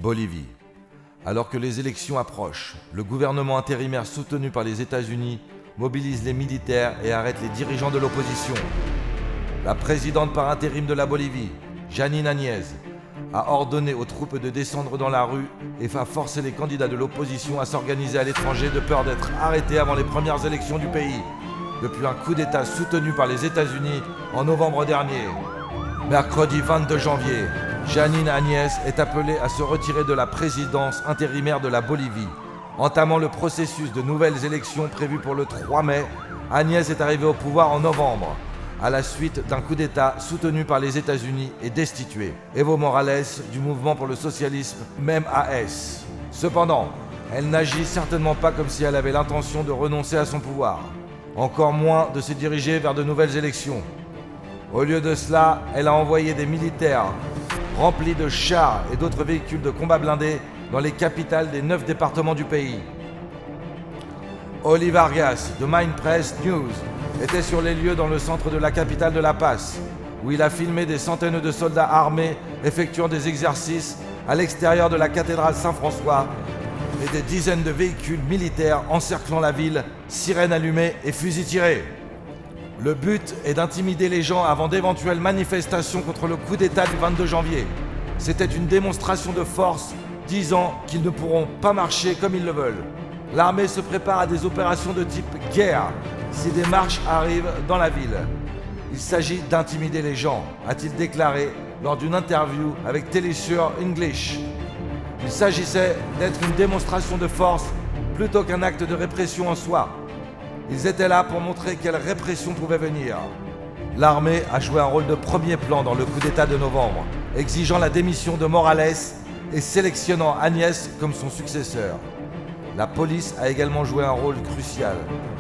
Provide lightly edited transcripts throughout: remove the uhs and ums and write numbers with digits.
Bolivie. Alors que les élections approchent, le gouvernement intérimaire soutenu par les États-Unis mobilise les militaires et arrête les dirigeants de l'opposition. La présidente par intérim de la Bolivie, Janine Áñez, a ordonné aux troupes de descendre dans la rue et a forcé les candidats de l'opposition à s'organiser à l'étranger de peur d'être arrêtés avant les premières élections du pays, depuis un coup d'État soutenu par les États-Unis en novembre dernier. Mercredi 22 janvier, Janine Áñez est appelée à se retirer de la présidence intérimaire de la Bolivie. Entamant le processus de nouvelles élections prévues pour le 3 mai, Áñez est arrivée au pouvoir en novembre, à la suite d'un coup d'État soutenu par les États-Unis et destitué Evo Morales du mouvement pour le socialisme, MAS. Cependant, elle n'agit certainement pas comme si elle avait l'intention de renoncer à son pouvoir, encore moins de se diriger vers de nouvelles élections. Au lieu de cela, elle a envoyé des militaires remplis de chars et d'autres véhicules de combat blindés dans les capitales des 9 départements du pays. Oli Vargas de Mindpress News était sur les lieux dans le centre de la capitale de La Paz, où il a filmé des centaines de soldats armés effectuant des exercices à l'extérieur de la cathédrale Saint-François et des dizaines de véhicules militaires encerclant la ville, sirènes allumées et fusils tirés. Le but est d'intimider les gens avant d'éventuelles manifestations contre le coup d'État du 22 janvier. C'était une démonstration de force, disant qu'ils ne pourront pas marcher comme ils le veulent. L'armée se prépare à des opérations de type guerre si des marches arrivent dans la ville. Il s'agit d'intimider les gens, a-t-il déclaré lors d'une interview avec Telesur English. Il s'agissait d'être une démonstration de force plutôt qu'un acte de répression en soi. Ils étaient là pour montrer quelle répression pouvait venir. L'armée a joué un rôle de premier plan dans le coup d'État de novembre, exigeant la démission de Morales et sélectionnant Áñez comme son successeur. La police a également joué un rôle crucial,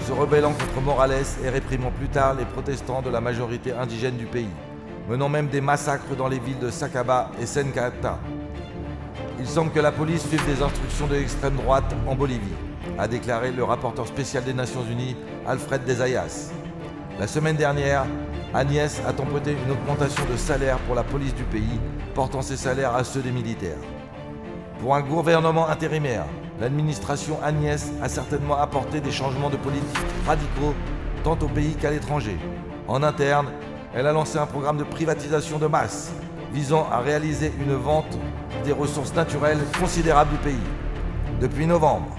se rebellant contre Morales et réprimant plus tard les protestants de la majorité indigène du pays, menant même des massacres dans les villes de Sacaba et Sencata. Il semble que la police suive des instructions de l'extrême droite en Bolivie, a déclaré le rapporteur spécial des Nations Unies, Alfred de Zayas. La semaine dernière, Áñez a tempoté une augmentation de salaire pour la police du pays, portant ses salaires à ceux des militaires. Pour un gouvernement intérimaire, l'administration Áñez a certainement apporté des changements de politique radicaux tant au pays qu'à l'étranger. En interne, elle a lancé un programme de privatisation de masse, visant à réaliser une vente des ressources naturelles considérables du pays. Depuis novembre,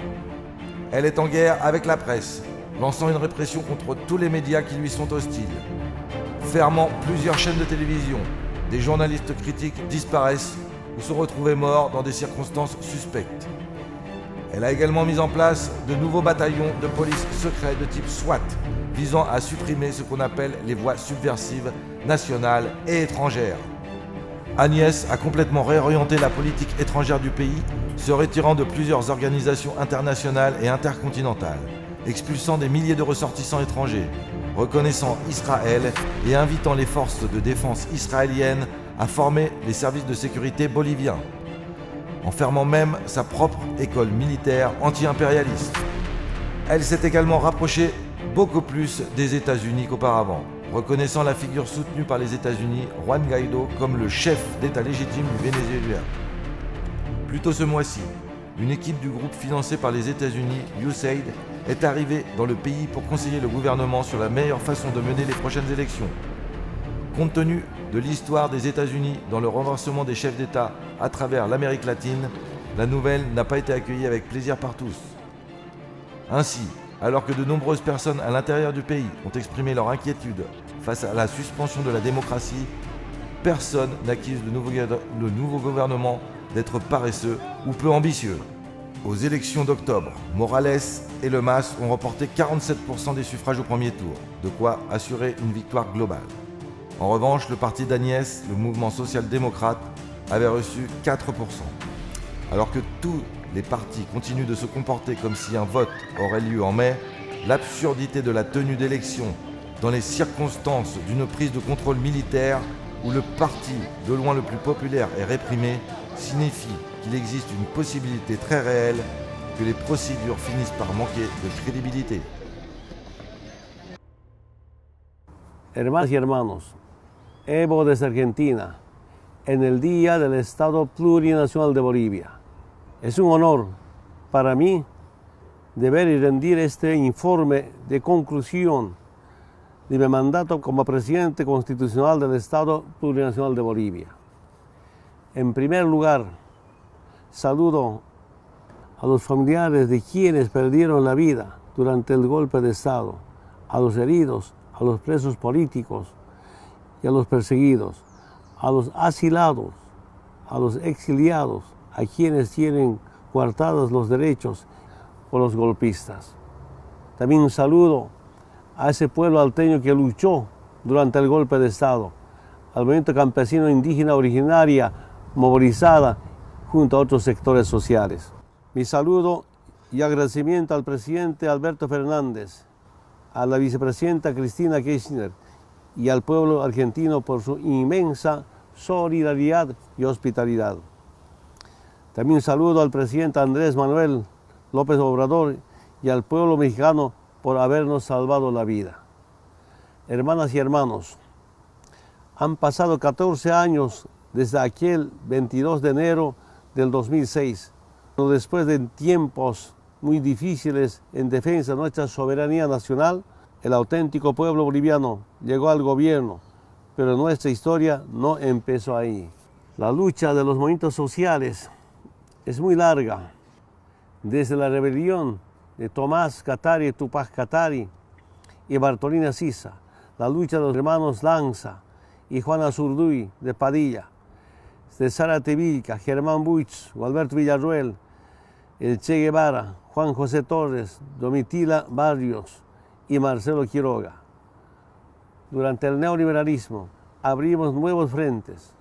elle est en guerre avec la presse, lançant une répression contre tous les médias qui lui sont hostiles. Fermant plusieurs chaînes de télévision, des journalistes critiques disparaissent ou se retrouvaient morts dans des circonstances suspectes. Elle a également mis en place de nouveaux bataillons de police secrets de type SWAT, visant à supprimer ce qu'on appelle les voies subversives nationales et étrangères. Áñez a complètement réorienté la politique étrangère du pays, se retirant de plusieurs organisations internationales et intercontinentales, expulsant des milliers de ressortissants étrangers, reconnaissant Israël et invitant les forces de défense israéliennes à former les services de sécurité boliviens, en fermant même sa propre école militaire anti-impérialiste. Elle s'est également rapprochée beaucoup plus des États-Unis qu'auparavant, reconnaissant la figure soutenue par les États-Unis, Juan Guaidó, comme le chef d'État légitime du Venezuela. Plus tôt ce mois-ci, une équipe du groupe financé par les États-Unis, USAID, est arrivée dans le pays pour conseiller le gouvernement sur la meilleure façon de mener les prochaines élections. Compte tenu de l'histoire des États-Unis dans le renversement des chefs d'État à travers l'Amérique latine, la nouvelle n'a pas été accueillie avec plaisir par tous. Ainsi, alors que de nombreuses personnes à l'intérieur du pays ont exprimé leur inquiétude face à la suspension de la démocratie, personne n'accuse le nouveau gouvernement d'être paresseux ou peu ambitieux. Aux élections d'octobre, Morales et le MAS ont remporté 47% des suffrages au premier tour, de quoi assurer une victoire globale. En revanche, le parti d'Áñez, le mouvement social-démocrate, avait reçu 4%. Alors que tous les partis continuent de se comporter comme si un vote aurait lieu en mai, l'absurdité de la tenue d'élections dans les circonstances d'une prise de contrôle militaire où le parti de loin le plus populaire est réprimé signifie qu'il existe une possibilité très réelle que les procédures finissent par manquer de crédibilité. Hermanas y hermanos, Evo desde Argentina en el Día del Estado Plurinacional de Bolivia. Es un honor para mí deber y rendir este informe de conclusión de mi mandato como presidente constitucional del Estado Plurinacional de Bolivia. En primer lugar, saludo a los familiares de quienes perdieron la vida durante el golpe de Estado, a los heridos, a los presos políticos y a los perseguidos, a los asilados, a los exiliados, a quienes tienen coartados los derechos por los golpistas. También un saludo a ese pueblo alteño que luchó durante el golpe de Estado, al movimiento campesino indígena originaria movilizada junto a otros sectores sociales. Mi saludo y agradecimiento al presidente Alberto Fernández, a la vicepresidenta Cristina Kirchner y al pueblo argentino por su inmensa solidaridad y hospitalidad. También un saludo al presidente Andrés Manuel López Obrador y al pueblo mexicano por habernos salvado la vida. Hermanas y hermanos, han pasado 14 años desde aquel 22 de enero del 2006, después de tiempos muy difíciles en defensa de nuestra soberanía nacional. El auténtico pueblo boliviano llegó al gobierno, pero nuestra historia no empezó ahí. La lucha de los movimientos sociales es muy larga, desde la rebelión de Tomás Katari, Tupac Katari y Bartolina Sisa, la lucha de los hermanos Lanza y Juana Zurduy de Padilla, de Zárate Vilca, Germán Buich, Gualberto Villarroel, el Che Guevara, Juan José Torres, Domitila Barrios y Marcelo Quiroga. Durante el neoliberalismo abrimos nuevos frentes,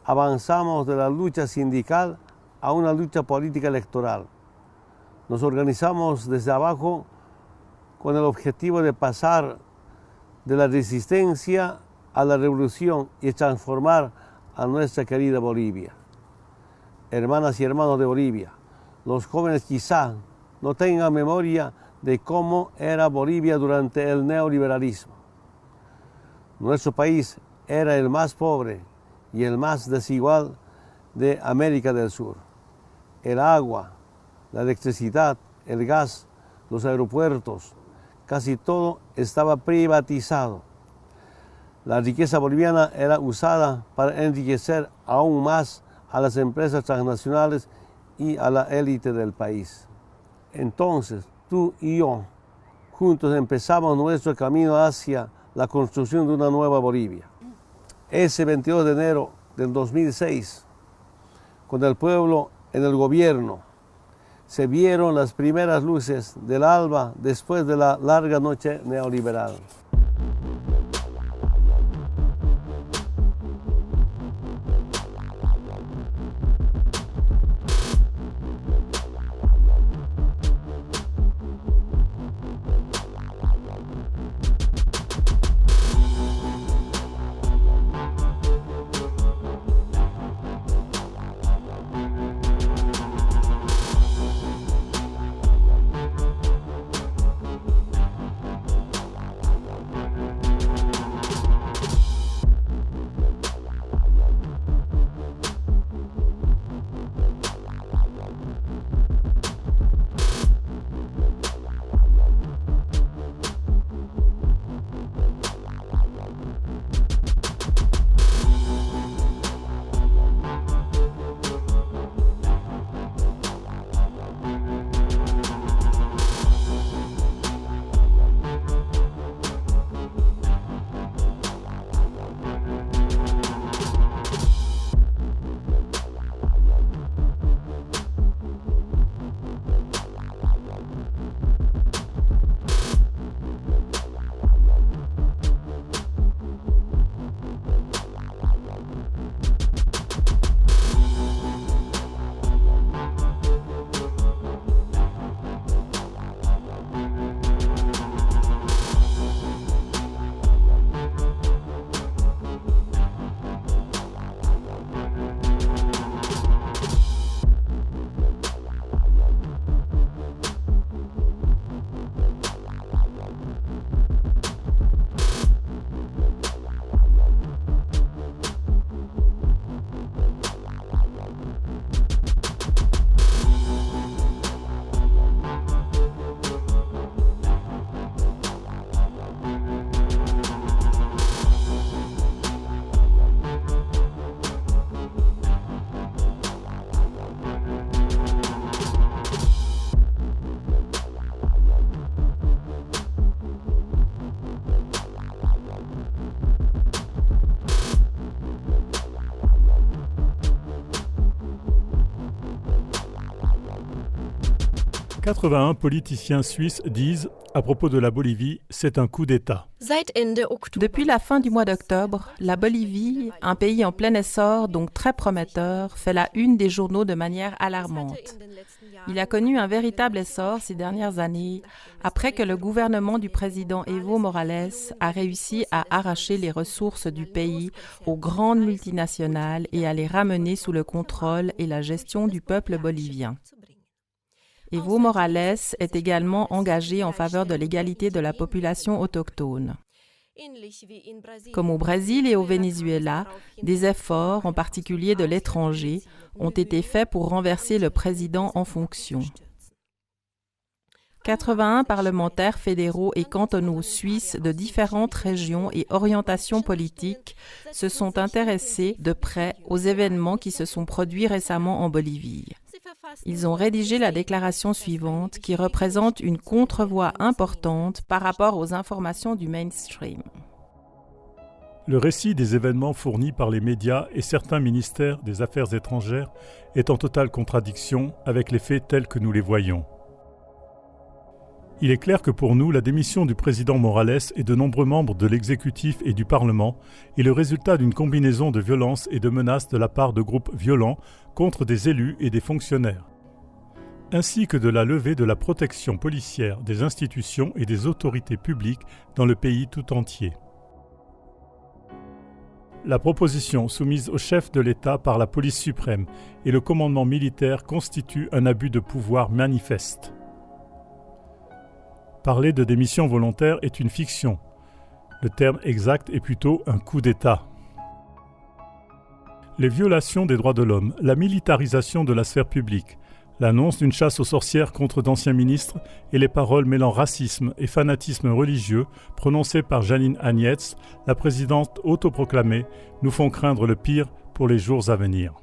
avanzamos de la lucha sindical a una lucha política electoral. Nos organizamos desde abajo con el objetivo de pasar de la resistencia a la revolución y transformar a nuestra querida Bolivia. Hermanas y hermanos de Bolivia, los jóvenes quizá no tengan memoria de cómo era Bolivia durante el neoliberalismo. Nuestro país era el más pobre y el más desigual de América del Sur. El agua, la electricidad, el gas, los aeropuertos, casi todo estaba privatizado. La riqueza boliviana era usada para enriquecer aún más a las empresas transnacionales y a la élite del país. Entonces, tú y yo, juntos empezamos nuestro camino hacia la construcción de una nueva Bolivia. Ese 22 de enero del 2006, con el pueblo en el gobierno, se vieron las primeras luces del alba después de la larga noche neoliberal. 81 politiciens suisses disent, à propos de la Bolivie, c'est un coup d'État. Depuis la fin du mois d'octobre, la Bolivie, un pays en plein essor, donc très prometteur, fait la une des journaux de manière alarmante. Il a connu un véritable essor ces dernières années, après que le gouvernement du président Evo Morales a réussi à arracher les ressources du pays aux grandes multinationales et à les ramener sous le contrôle et la gestion du peuple bolivien. Evo Morales est également engagé en faveur de l'égalité de la population autochtone. Comme au Brésil et au Venezuela, des efforts, en particulier de l'étranger, ont été faits pour renverser le président en fonction. 81 parlementaires fédéraux et cantonaux suisses de différentes régions et orientations politiques se sont intéressés de près aux événements qui se sont produits récemment en Bolivie. Ils ont rédigé la déclaration suivante qui représente une contre-voix importante par rapport aux informations du mainstream. Le récit des événements fournis par les médias et certains ministères des Affaires étrangères est en totale contradiction avec les faits tels que nous les voyons. Il est clair que pour nous, la démission du président Morales et de nombreux membres de l'exécutif et du Parlement est le résultat d'une combinaison de violences et de menaces de la part de groupes violents contre des élus et des fonctionnaires, ainsi que de la levée de la protection policière des institutions et des autorités publiques dans le pays tout entier. La proposition soumise au chef de l'État par la police suprême et le commandement militaire constitue un abus de pouvoir manifeste. Parler de démission volontaire est une fiction. Le terme exact est plutôt un coup d'État. Les violations des droits de l'homme, la militarisation de la sphère publique, l'annonce d'une chasse aux sorcières contre d'anciens ministres et les paroles mêlant racisme et fanatisme religieux prononcées par Janine Áñez, la présidente autoproclamée, nous font craindre le pire pour les jours à venir.